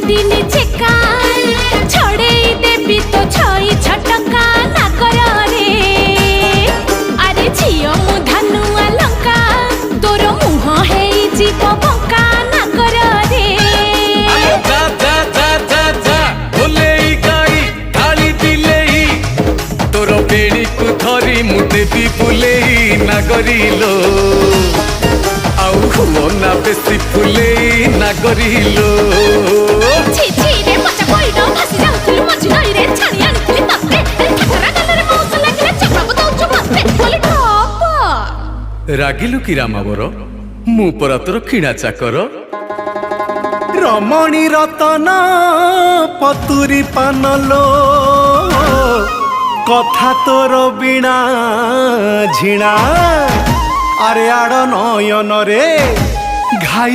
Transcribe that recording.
दिनी चेका छड़े देवी तो छई छटका ना कर रे अरे झियो मु धनुआ लंका तोर मुह हे जीव बंका ना कर रे जा जा जा जा जा बोलेई गाई गाली दिलेई तोर बेणी को धरी मु देवी बुलेई नागरिलो आउ हुओ ना बेसी फुलेई नागरिलो छि छि रे मचा कोइड भासी जाउथलु मझी नई रे छाणी आनिथिलि तते ठाकरा गलरे मौस लागिले चकराब दउछु मते बोली ठप रागिलु कि रामावर मु परा तोर किणा चाकर रमणी रतन पतुरी पानलो कथा तोर बिना झिणा अरे आड़ नयन रे घाई